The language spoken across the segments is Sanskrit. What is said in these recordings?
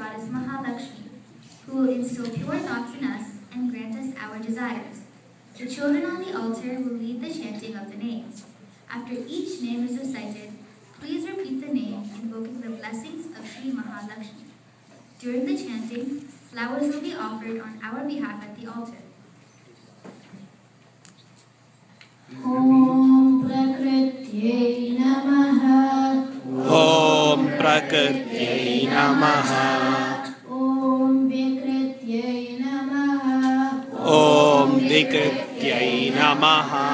goddess Mahalakshmi, who will instill pure thoughts in us and grant us our desires. The children on the altar will lead the chanting of the names. After each name is recited, please repeat the name, invoking the blessings of Sri Mahalakshmi. During the chanting, flowers will be offered on our behalf at the altar. Om Prakrityai Namaha. Om Prakrityai Namaha. Om Vikrityai Namaha. Om Vikrityai Namaha.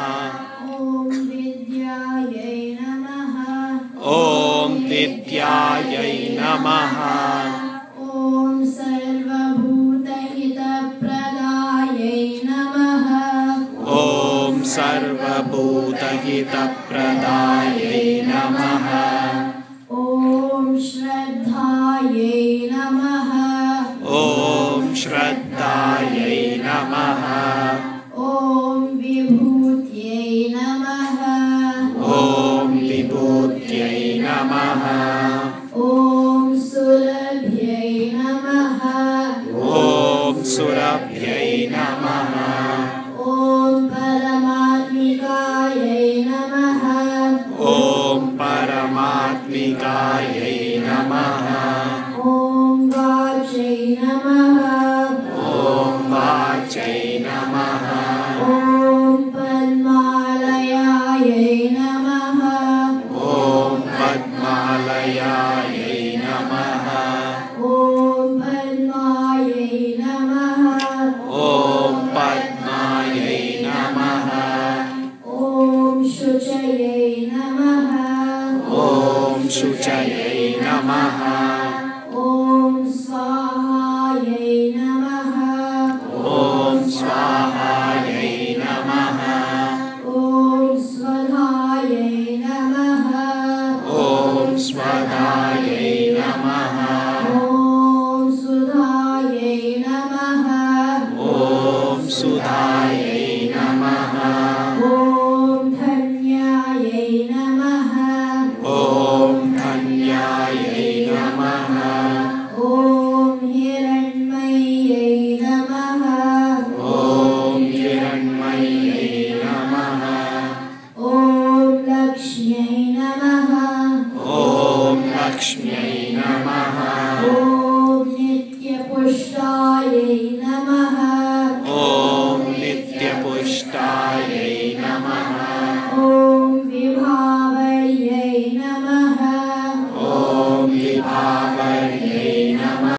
Om Vidyayai Namaha. Om Vidyayai Namaha. Om Sarvabhutahita Pradayai Namaha. Om Sarvabhutahita Pradayai Namaha. Om Shraddhayai Namaha. Om Shraddhayai Namaha. Om Vibhutyai Namaha. Om Vibhutyai Namaha. Om Surabhyai Namaha. Om Surabhyai Namaha. Om Paramatmikayai Namaha. Om Paramatmikayai Namaha. Om Vachai Namaha. Om Vachai Namaha. Om Padmalayayai Namaha. Om Padmalayayai Namaha. Om Padmayai Namaha. Om Padmayai Namaha. Om Shuchayai Namaha. Om Shuchayai Namaha. Om Swahayai Namaha. Om Swahayai Namaha. Om Swadhayai Namaha. Om Swadhayai Namaha. Om Sudhayai Namaha. Om Sudhayai Namaha. Om Dhanyayai Namaha. Om Dhanyayai Namaha. Om Hiranmayai Namaha. Om Hiranmayai Namaha. Om Lakshmyai Namaha. Om Lakshmyai Namaha. Om Nityapushayai Namaha. Om Nityapushayai Namaha. Om Vibhavayai Namaha. Om Vibhavayai